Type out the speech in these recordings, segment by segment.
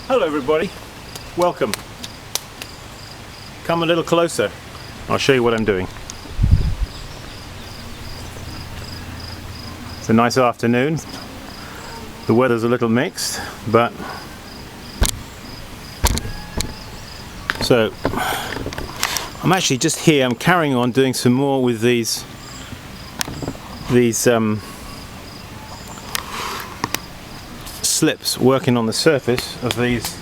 Hello everybody, welcome. Come a little closer, I'll show you what I'm doing. It's a nice afternoon. The weather's a little mixed, but so I'm actually just here. I'm carrying on doing some more with these slips, working on the surface of these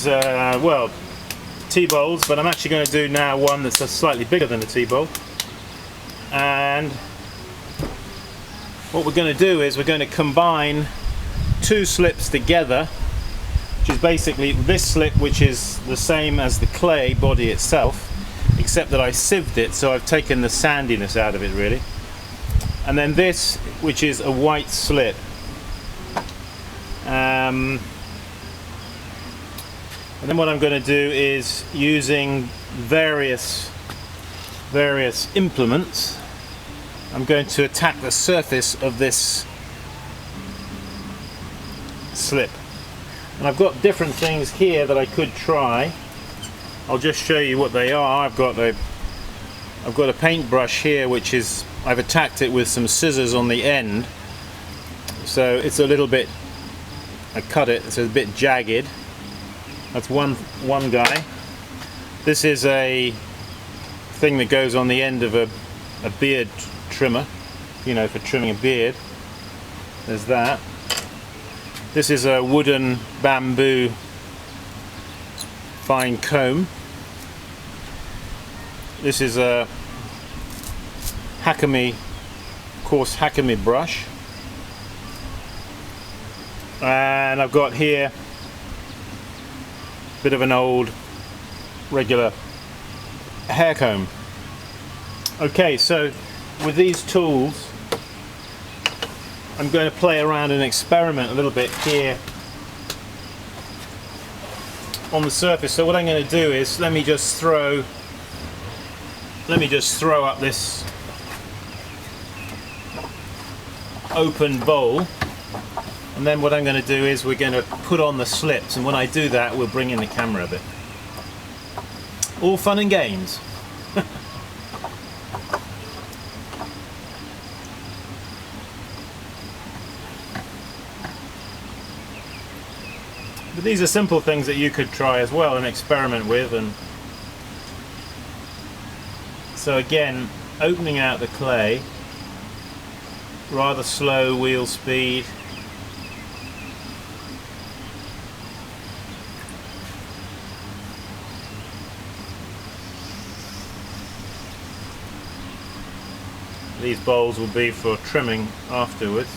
well, tea bowls, but I'm actually going to do now one that's slightly bigger than a tea bowl. And what we're going to do is we're going to combine two slips together, which is basically this slip, which is the same as the clay body itself, except that I sieved it, so I've taken the sandiness out of it really. And then this, which is a white slip. And then what I'm going to do is, using various implements, I'm going to attack the surface of this slip. And I've got different things here that I could try. I'll just show you what they are. I've got a paintbrush here, which is, I've attacked it with some scissors on the end, so it's a little bit, I cut it, so it's a bit jagged. That's one guy. This is a thing that goes on the end of a beard trimmer, you know, for trimming a beard. There's that. This is a wooden bamboo fine comb. This is a coarse Hakame brush, and I've got here a bit of an old regular hair comb. Okay, so with these tools I'm going to play around and experiment a little bit here on the surface. So what I'm going to do is, let me just throw up this open bowl, and then what I'm going to do is we're going to put on the slips, and when I do that we'll bring in the camera a bit. All fun and games. But these are simple things that you could try as well and experiment with. And so again, opening out the clay, rather slow wheel speed. These bowls will be for trimming afterwards.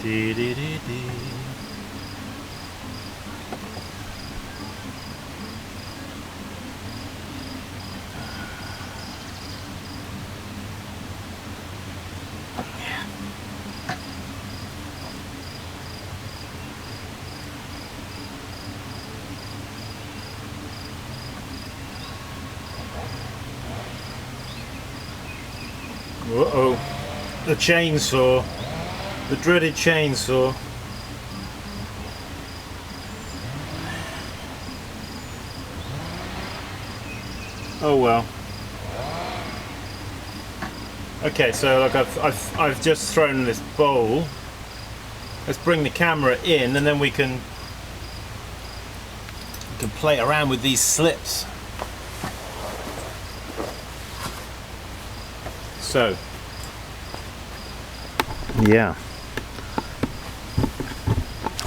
Dee dee dee dee. Uh-oh, the chainsaw, the dreaded chainsaw. Oh well. Okay, so like I've just thrown this bowl. Let's bring the camera in, and then we can play around with these slips. So, yeah,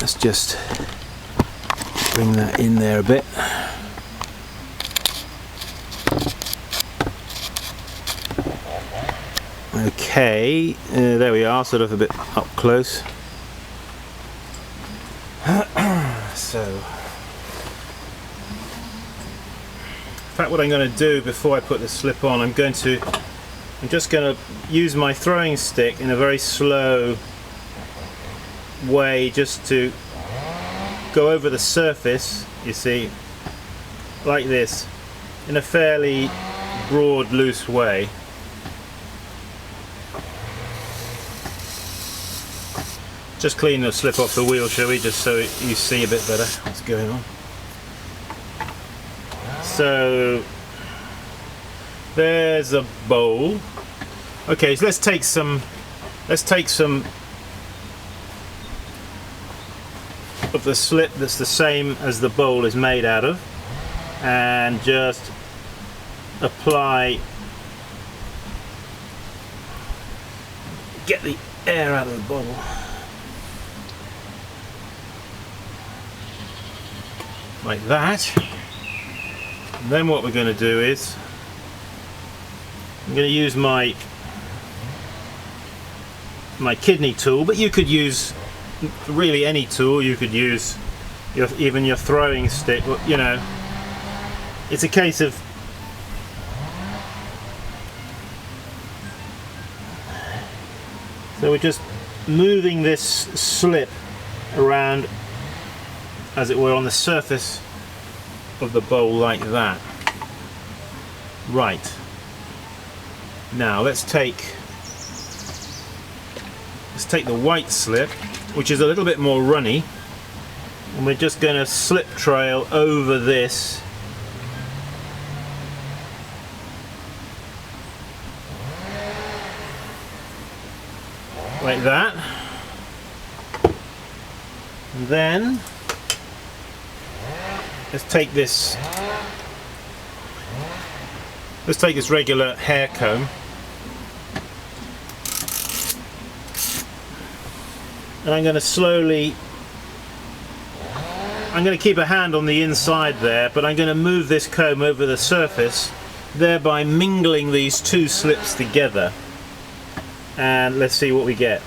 let's just bring that in there a bit. Okay, there we are, sort of a bit up close. So, in fact, what I'm going to do before I put the slip on, I'm just going to use my throwing stick in a very slow way, just to go over the surface, you see, like this, in a fairly broad, loose way. Just clean the slip off the wheel, shall we, just so you see a bit better what's going on. So there's a bowl. Okay, so let's take some of the slip that's the same as the bowl is made out of, and just apply, get the air out of the bottle. Like that. And then what we're going to do is I'm going to use my kidney tool, but you could use really any tool. You could use even your throwing stick, you know. It's a case of so we're just moving this slip around, as it were, on the surface of the bowl like that. Right. Now let's take the white slip, which is a little bit more runny, and we're just going to slip trail over this like that. And then let's take this regular hair comb, and I'm going to slowly, I'm going to keep a hand on the inside there, but I'm going to move this comb over the surface, thereby mingling these two slips together, and let's see what we get.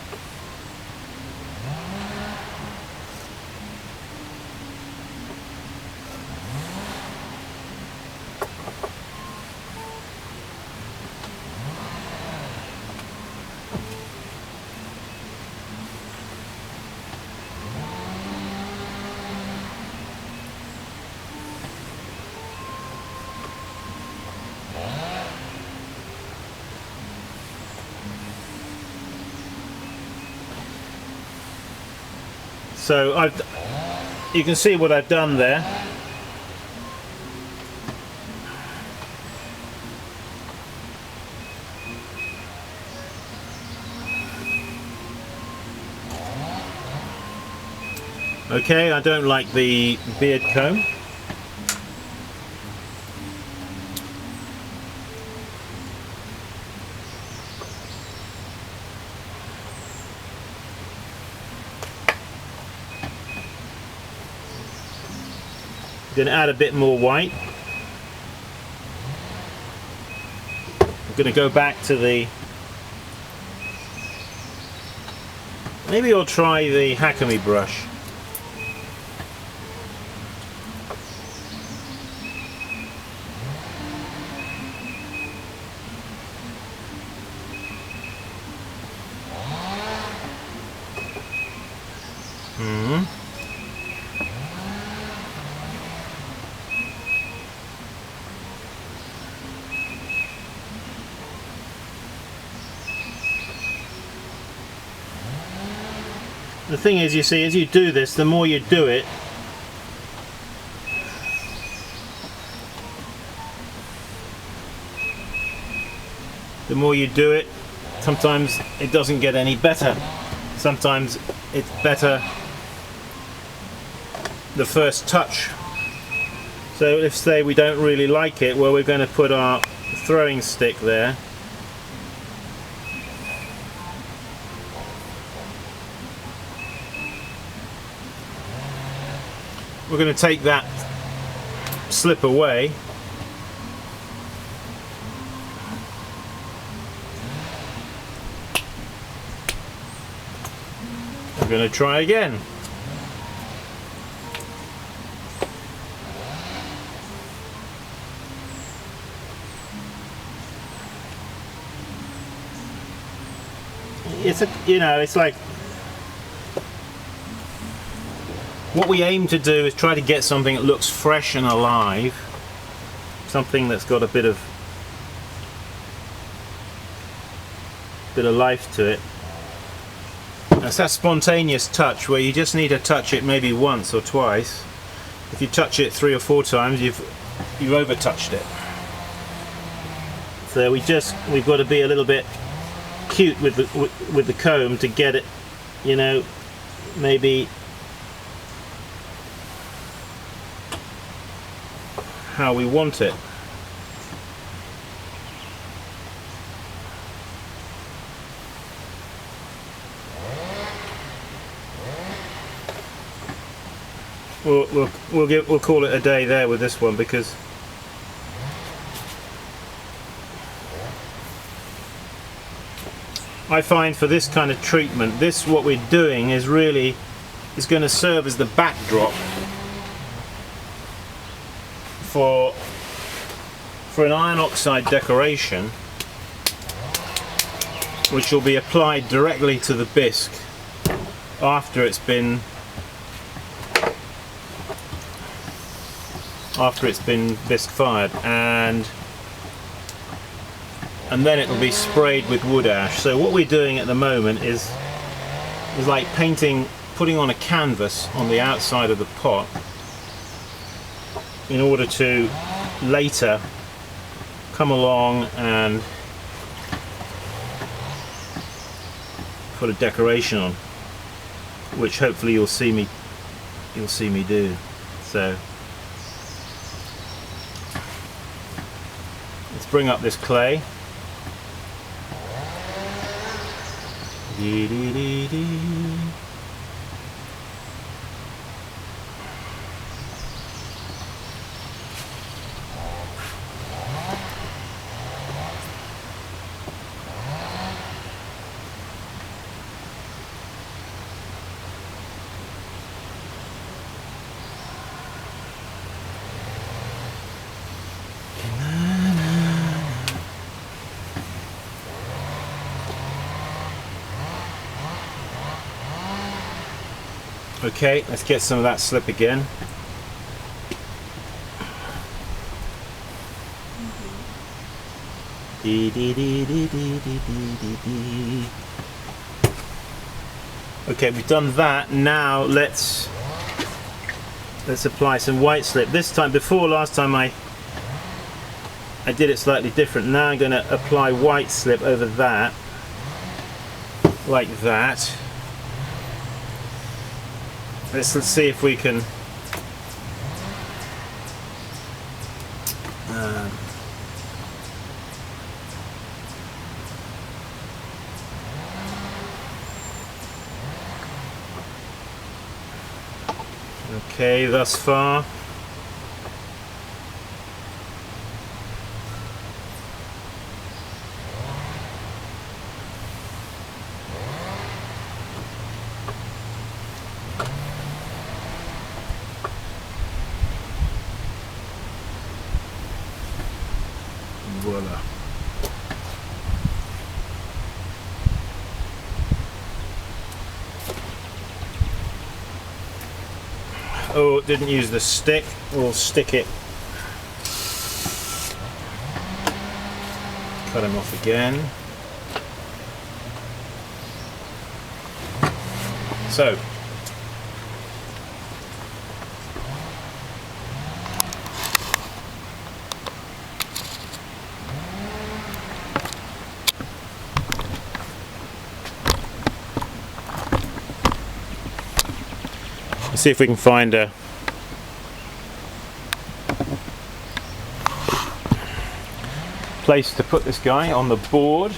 So you can see what I've done there. Okay, I don't like the beard comb. I'm going to add a bit more white. I'm going to go back to the, maybe I'll try the Hakami brush. The thing is, you see, as you do this, the more you do it, sometimes it doesn't get any better. Sometimes it's better the first touch. So if, say, we don't really like it, well, we're going to put our throwing stick there. We're going to take that slip away. We're going to try again. It's it's like, what we aim to do is try to get something that looks fresh and alive, something that's got a bit of life to it. It's that spontaneous touch where you just need to touch it maybe once or twice. If you touch it 3 or 4 times, you've over touched it. So we've got to be a little bit cute with the comb to get it, you know, maybe how we want it. We'll call it a day there with this one, because I find for this kind of treatment, what we're doing is going to serve as the backdrop for an iron oxide decoration, which will be applied directly to the bisque after it's been bisque fired, and then it will be sprayed with wood ash. So what we're doing at the moment is like putting on a canvas on the outside of the pot in order to later come along and put a decoration on, which hopefully you'll see me do. So let's bring up this clay. Okay, let's get some of that slip again. Okay, we've done that. Now let's apply some white slip. This time, last time I did it slightly different. Now I'm going to apply white slip over that, like that. Let's see if we can okay, thus far. Voila. Oh, didn't use the stick. We'll stick it. Cut him off again. So, let's see if we can find a place to put this guy on the board.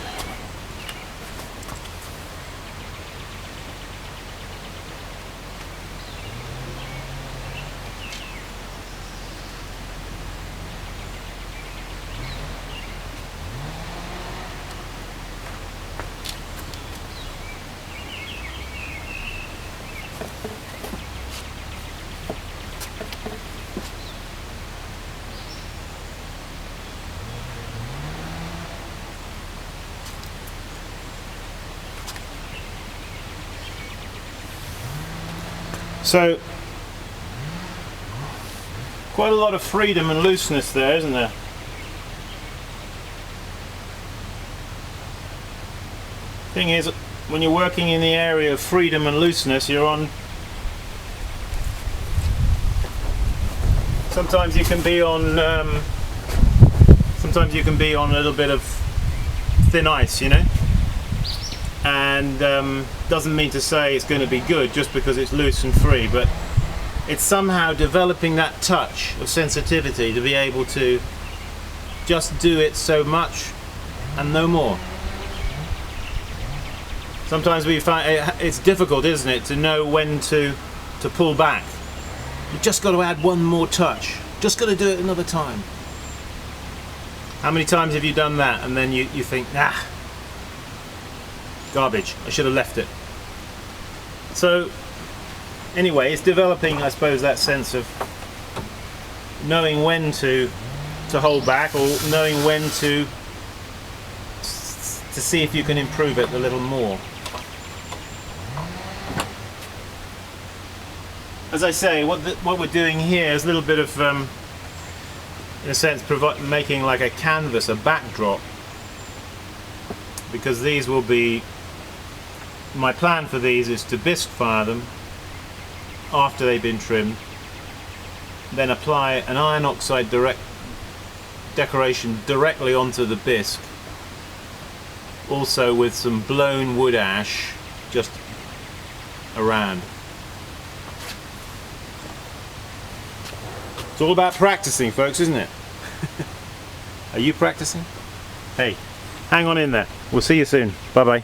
So, quite a lot of freedom and looseness there, isn't there? Thing is, when you're working in the area of freedom and looseness, you're on. Sometimes you can be on. Sometimes you can be on a little bit of thin ice, you know. And doesn't mean to say it's going to be good just because it's loose and free, but it's somehow developing that touch of sensitivity to be able to just do it so much and no more. Sometimes we find it's difficult, isn't it, to know when to pull back. You've just got to add one more touch. Just got to do it another time. How many times have you done that and then you think, ah, garbage, I should have left it. So anyway, it's developing, I suppose, that sense of knowing when to hold back, or knowing when to see if you can improve it a little more. As I say, what we're doing here is a little bit of, in a sense, making like a canvas, a backdrop, because these will be, my plan for these is to bisque fire them after they've been trimmed, then apply an iron oxide decoration directly onto the bisque, also with some blown wood ash just around. It's all about practicing, folks, isn't it? Are you practicing? Hey, hang on in there. We'll see you soon. Bye bye.